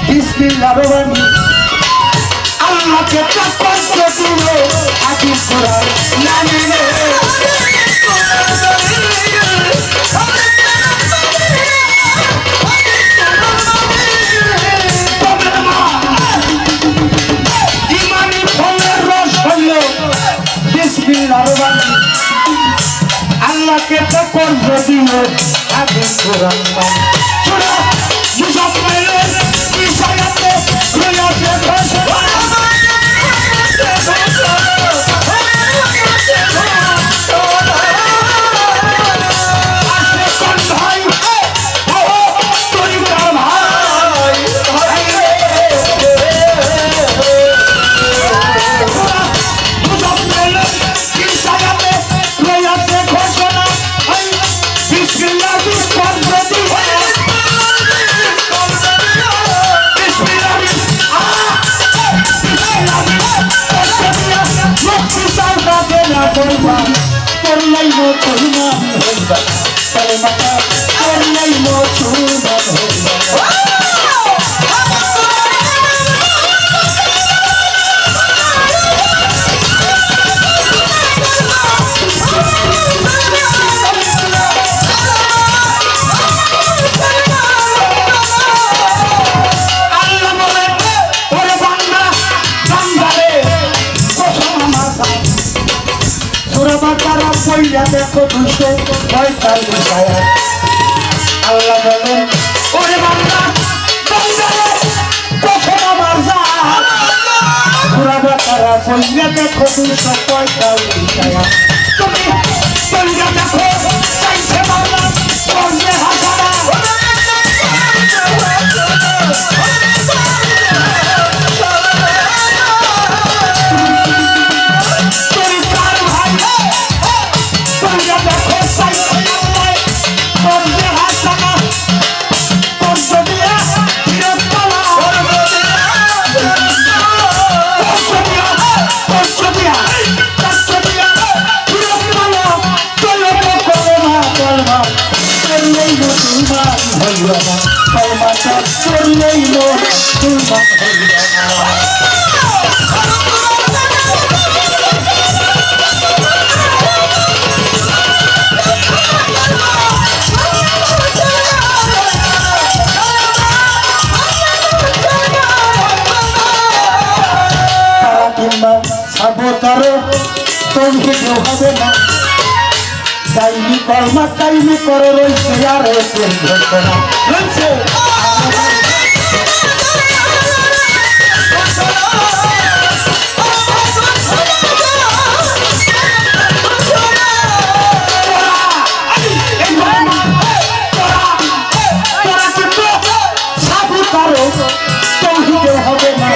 বিসমিল্লাহর বাণী, আল্লাহকে তাকব্বর দিল আদি কোরআন নামে রে। ইমানি ফলের রস হইল বিসমিল্লাহর বাণী, আল্লাহকে তাকব্বর দিল আদি কোরআন নামে। ছোড়া মুসাফিরের বিষয়াতে রইয়াছে ঘোষণা ঘোষণা কইরা দেখো 245 আয়াত আল্লাহ বলেন ওরে বান্দা বান্দারে কখন আমার জাত সূরা বাকারা কইরা দেখো 245 আয়াত তুমি কইরা দেখো চাইছে বান্দা করবে হাজারা কাইনি কর্মা কাইনি করে রয়েছে আর রয়েছে হবে না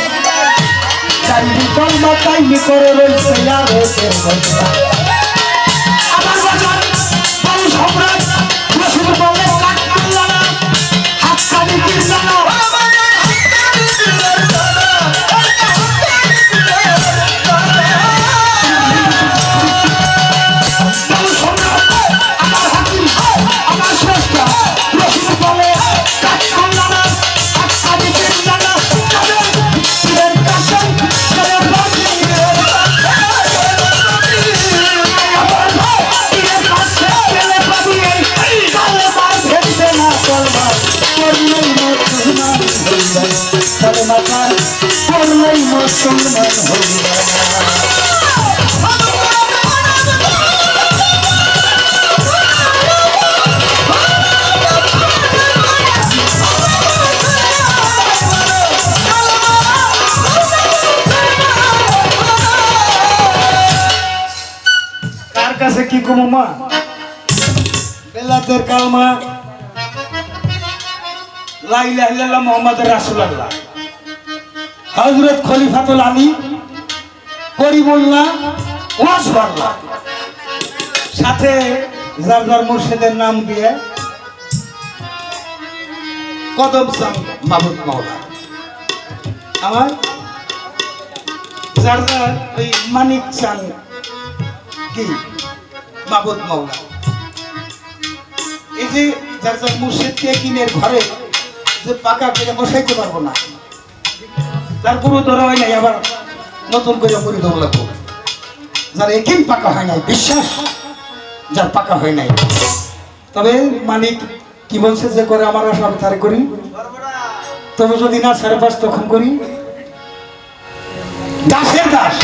কাইনি কর্মা কাইনি করে রয়েছে আর আমার বাজার বাবু সম্রাট রসুল বলে হাতকানি কিনলানো বাবু সম্রাট আমার হাকিম আমার শ্রেষ্ঠ রসুল বলে কাটকান্লানা হাতকানি কিনলানো তাদের পীরের কাছে ছেড়ে বাকি করলেই মুসলমান হইবে কার কাছে কি কমো মা বেলাতের কালমা লা ইলাহা ইল্লাল্লাহ মুহাম্মাদুর রাসূলুল্লাহ হযরত খলিফাতুল আলী করিমুল্লাহ ওয়াজবাল্লাহ সাথে যার যার মুর্শিদের নাম দিয়ে কদম চান মাহমুদ মাওলা আমার যার যার ওই মানিক চান কি মাহমুদ মাওলা এই যে যার যার মুর্শিদকে কিনের ঘরে যে পাকা করে বসাইতে পারবো না তার পুরো ধরা হয় নাই আবার নতুন করে পুরি ধরা লাগবো যার একই পাকা হয় নাই বিশ্বাস যার পাকা হয় নাই তবে মালিক কি বলছে যে করে আমার আশা আমি তারে করি তবে যদি না সাড়ে পাঁচ তখন করি দাসের দাস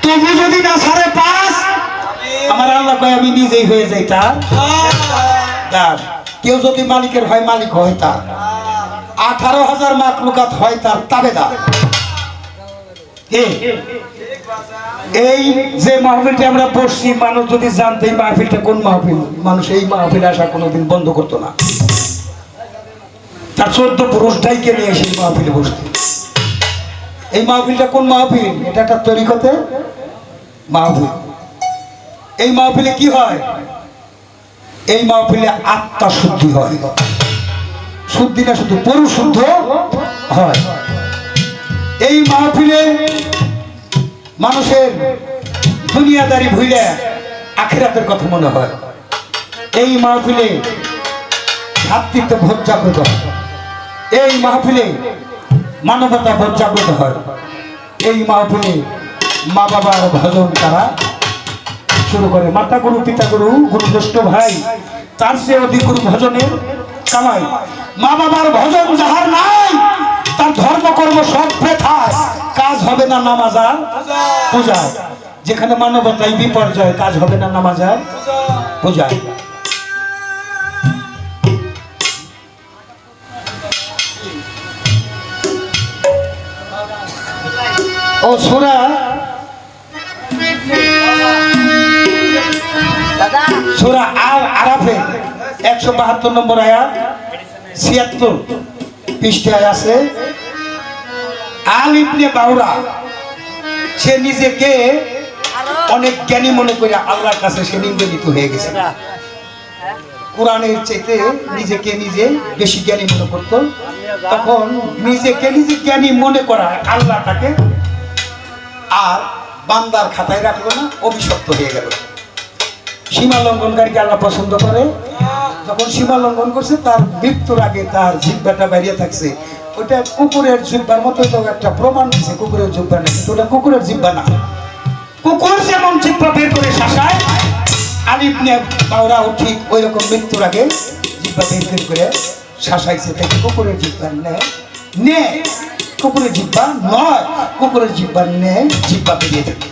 তবু যদি না সাড়ে পাঁচ আমার আল্লাহ কয় আমি নিজেই হয়ে যাই তার দাস কেউ যদি মালিকের হয় মালিক হয় তার 18,000 মাখলুকাত হয় তার তাবেদার এই যে মাহফিলটা আমরা বসছি মানুষ যদি জানতে এই মাহফিলটা কোন মাহফিল মানুষ এই মাহফিলে আসা কোনোদিন বন্ধ করতো না তার 14 পুরুষ ডাইকে নিয়ে এসে মাহফিলে বসতে এই মাহফিলটা কোন মাহফিল এটা একটা তরিকতে মাহফিল এই মাহফিলে কি হয় এই মাহফিলে আত্মা শুদ্ধি হয় শুদ্ধি না শুধু পরিশুদ্ধ হয় এই মাহফিলে মানুষের দুনিয়াদারি ভুলে আখিরাতের কথা মনে হয় এই মাহফিলে ভ্রাতৃত্ব বোধ জাগ্রত হয় এই মাহফিলে মানবতা বোধ জাগ্রত হয় এই মাহফিলে মা বাবার ভজন তারা শুরু করে মাতা গুরু পিতা গুরু গুরু জ্যেষ্ঠ ভাই তার চেয়ে অধিক গুরু ভজনের কামাই মা বাবার ভজন যাহার নাই তার ধর্মকর্ম সব বৃথা কাজ হবে না নামাজ আর পূজা যেখানে মানবতায় বিপর্যয় কাজ হবে না নামাজ আর বোঝায়। ও সূরা সূরা আল আরাফে 172 নম্বর আয়াত 76 পৃষ্ঠায় আছে, আল ইবনে বাউরা সে নিজেকে অনেক জ্ঞানী মনে করে আল্লাহর কাছে সে নিবেদিত হয়ে গেছে। কোরআনের চাইতে নিজেকে নিজে বেশি জ্ঞানী মনে করত। তখন নিজেকে নিজে জ্ঞানী মনে করা আল্লাহ তাকে আর বান্দার খাতায় রাখলো না, অভিশপ্ত হয়ে গেল। সীমা লঙ্ঘনকারীকে আল্লাহ পছন্দ করে। যখন সীমা লঙ্ঘন করছে তার মৃত্যুর আগে তার জিহ্বাটা বেরিয়ে থাকছে, ওটা কুকুরের জিহ্বার মতো তো একটা প্রমাণ দিচ্ছে কুকুরের জিহ্বা না, কিন্তু ওটা কুকুরের জিহ্বা না। কুকুর যেমন জিহ্বা বের করে শাসায়, আলী ইবনে বাউরাও ঠিক ওই রকম মৃত্যুর আগে জিহ্বা বের করে শাসাইছে। তাই কুকুরের জিহ্বা নে কুকুরের জিহ্বা নয়, কুকুরের জিহ্বা নে জিহ্বা বেরিয়ে থাকে।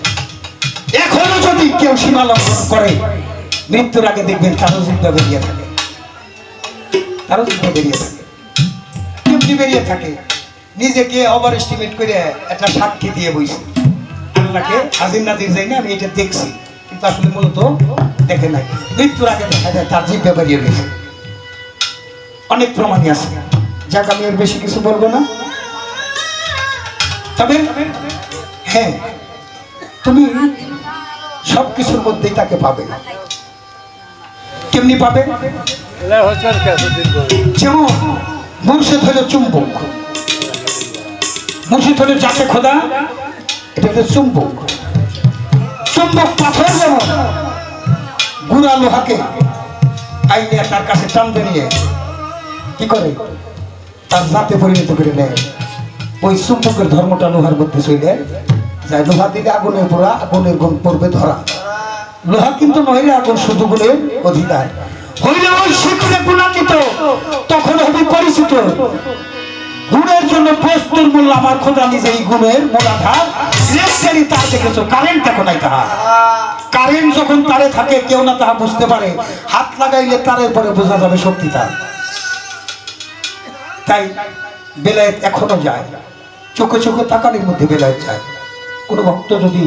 এখনো যদি কেউ সীমা লঙ্ঘন করে মৃত্যুর আগে দেখবেন কারো জিহ্বা বেরিয়ে থাকে, কারো জিহ্বা বেরিয়ে থাকে। কেমনি বেরিয়ে থাকে? নিজেকে ওভার এস্টিমেট করে একটা সাক্ষী দিয়ে বইছে আল্লাহকে হাজির নাজির যাই না, আমি এটা দেখছি, কিন্তু আসলে মূলত দেখে নাই। মৃত্যুর আগে দেখা যায় তার জিহ্বা বেরিয়ে গেছে। অনেক প্রমাণই আছে, যাক আমি এর বেশি কিছু বলবো না। তবে হ্যাঁ, তুমি সবকিছুর মধ্যেই তাকে পাবে। কেমনি পাবে? যেমন মুর্শিদ হলো চুম্বক, মুর্শিদ হলো যাকে খোদা, এটা হলো চুম্বক। চুম্বক পাথর যেমন গুড়া লোহাকে আইনে তার কাছে টানতে নিয়ে কি করে তার জাতে পরিণত করে নেয়, ওই চুম্বকের ধর্মটা লোহার মধ্যে চলে যায়। লোহা দিলে আগুনের পোড়া, আগুনের গুণ পড়বে ধরা। লোহা কিন্তু নহিলে আগুন শুধু গুণের অধিকার হইলে ওই শিখলে গুণান্বিত, তখন হবে পরিচিত। গুণের জন্য বস্তুর মূল্য আমার খোদা নিজে, এই গুণের মূলাধার। ইলেকট্রিক তার দেখেছো, কারেন্ট এখন নাই তাহা। কারেন্ট যখন তারে থাকে কেউ না তাহা বুঝতে পারে, হাত লাগাইলে তারের পরে বোঝা যাবে শক্তি তার। তাই বেলায়েত এখনো যায়, চোখে চোখে তাকানির মধ্যে বেলায়েত যায়। কোনো ভক্ত যদি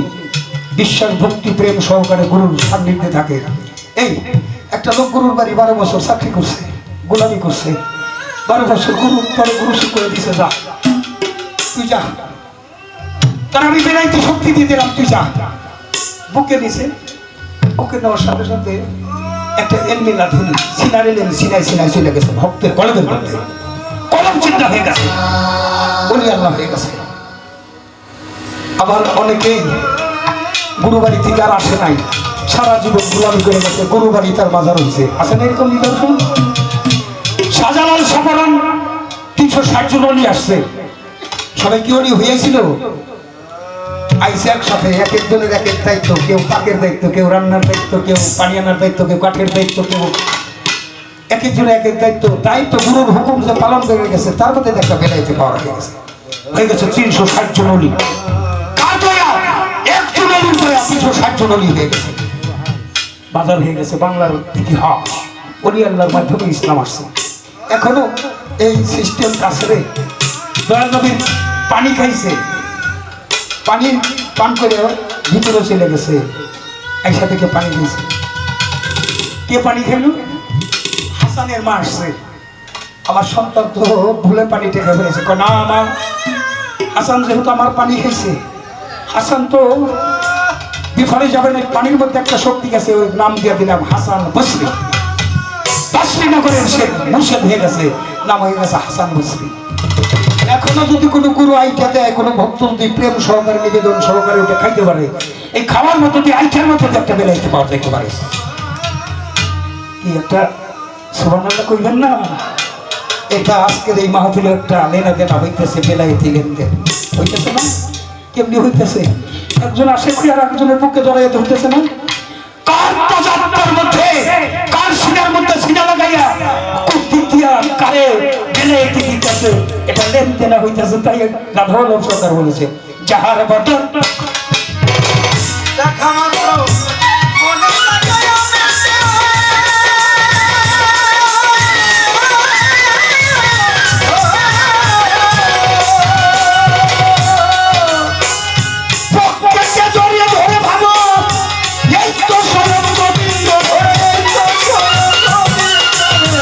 বিশ্বাস ভক্তি প্রেম সহকারে গুরুর সান্নিধ্যে থাকে। এই একটা লোক গুরুর বাড়ি 12 বছর চাকরি করছে, গোলামি করছে, 12 বছর গুরু পরে গুরু শিখ করে দিছে, যা তুই যা, তার আমি বেলাইতে শক্তি দিয়ে দিলাম, তুই যা। বুকে নিছে, বুকে নেওয়ার সাথে সাথে একটা এলমিলা ধুনি সিনার এলেন, সিনাই সিনাই চলে গেছে ভক্তের কলমের মধ্যে। কলম চিন্তা হয়ে গেছে, বলি আল্লাহ হয়ে গেছে। আবার অনেকেই গুরু বাড়ি থেকে আর আসে নাই, সারা জীবন গোলামি করে গেছে, গুরু বাড়ি তার বাজার হয়েছে। আসে না এরকম নিদর্শন? শাহজালাল সাফারান 360 জন অলি আসছে, সবাই কি অলি হয়েছিল? আইসে একসাথে, এক একজনের এক এক দায়িত্ব, কেউ পাকের দায়িত্ব, কেউ রান্নার দায়িত্ব, কেউ পানি আনার দায়িত্ব, কেউ কাঠের দায়িত্ব, কেউ এক একজনের এক এক দায়িত্ব। তাই তো গুরুর হুকুম যে পালন করে গেছে, তার মধ্যে একটা বেলাইতে পাওয়া হয়ে গেছে 360 জন অলি। 360 জন অলি হয়ে গেছে, বাজার হয়ে গেছে বাংলার ইতিহাস। অলি আল্লাহর মাধ্যমে ইসলাম আসছে। এখনো এই সিস্টেম কাছে দয়া নবীর পানি খাইছে, পানি পান করে ভিতরে চলে গেছে, আইসা থেকে পানি দিয়েছে। কে পানি খেল? হাসানের মা আসছে, আমার সন্তান তো ভুলে পানিটা খেয়ে ফেলেছে। না, আমার হাসান যেহেতু আমার পানি খেয়েছে, হাসান তো বিফলে যাবে না, পানির মধ্যে একটা শক্তি গেছে, ওই নাম দিয়ে দিলাম হাসান বসরি। বসরি নগরের সে মুর্শিদ হয়ে গেছে, নাম হয়ে গেছে হাসান বসরি। এখনো যদি কোনো গুরু আইটা দেয়, কোনো ভক্ত যদি প্রেম সহকারে নিবেদন সহকারে ওটা খাইতে পারে, এই খাওয়ার মতো দিয়ে আইটার মতো একটা বেলাইতে পাওয়া যাইতে পারে। কি একটা সুবহানাল্লাহ কইবেন না? এটা আজকের এই মাহফিলে একটা লেনা দেনা হইতেছে, বেলাইতে লেনদেন হইতেছে না? কেমনি হইতেছে? একজন আসে আর একজনের বুকে জড়াইয়া ধরতেছে না? কার তাজাত্তার মধ্যে, কার সিনার মধ্যে সিনা লাগাইয়া কুদ্দিক দিয়া কারে বেলাইতে দিতেছে, এটা লেনদেনা হইতেছে। তাই গাধল সরকার বলেছে, যাহার বদন দেখা মাত্র মনে লাগে প্রত্যেককে জড়িয়ে ধরে ভাবো এই তো স্বয়ং গোবিন্দ এই তো স্বয়ং গোবিন্দ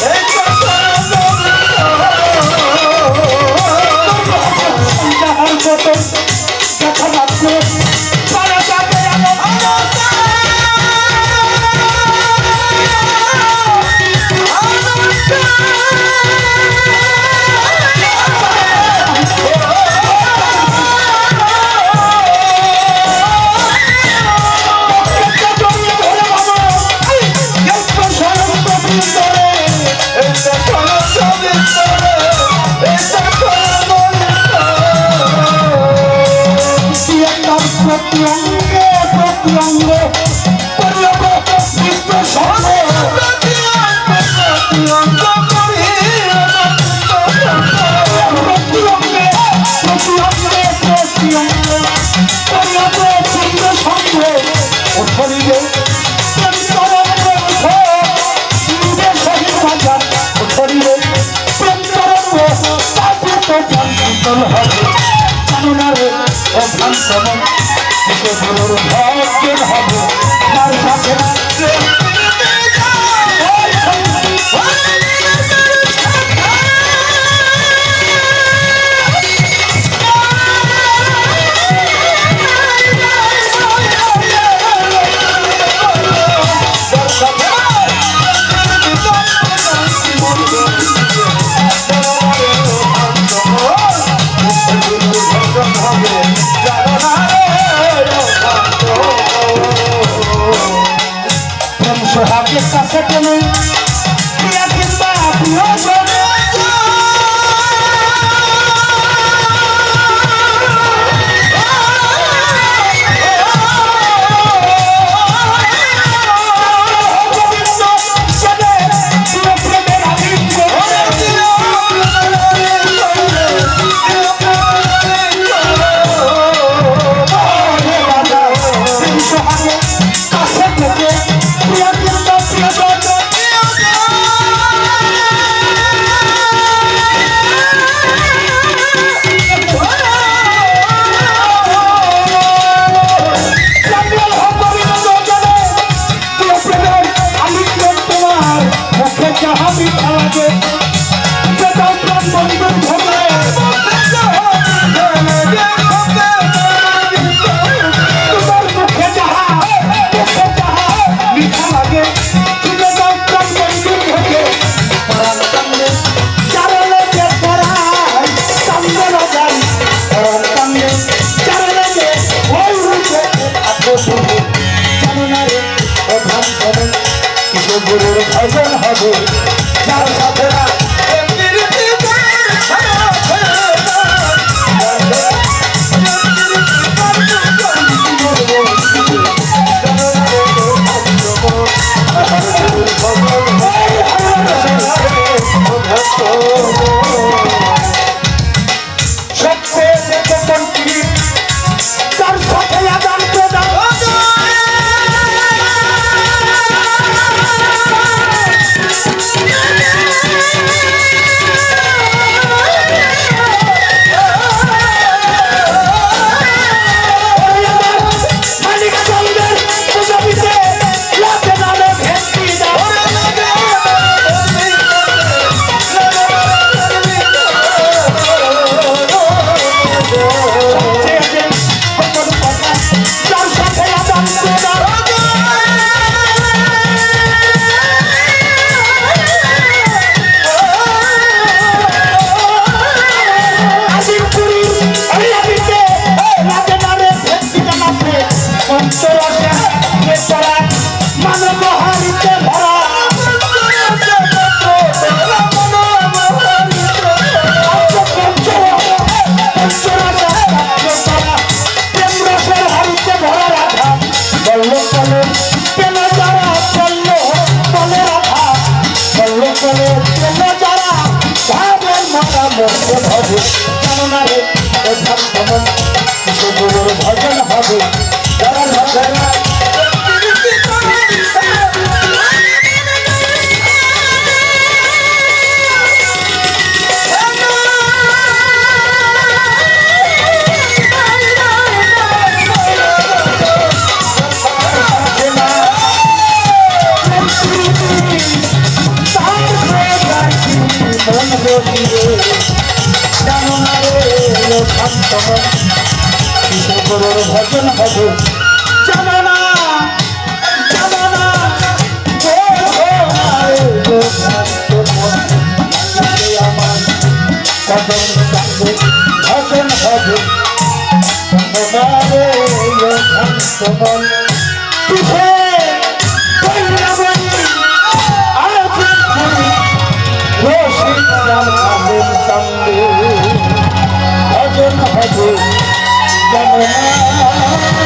এই তো স্বয়ং গোবিন্দ দেখা মাত্র পারা যাবে প্রত্যঙ্গে প্রত্যঙ্গে বিশ্ব সঙ্গে প্রত্যঙ্গ করি প্রত্যঙ্গে প্রত্যঙ্গে প্রত্যঙ্গে বিশ্ব সঙ্গে ও শরীরে শরীরে কানুনারে ও ভ্রান্তম গুরুর ভক্তের হবে তার সাথে সোহাগের কাছে টেনে প্রিয়া কিংবা প্রিয়জনে গুরুর ভজন হবে যার সাথে ভজন হবে ভজন হবে জানো না আমার কদম সঙ্গে ভজন হবে ভজন হবে জানো না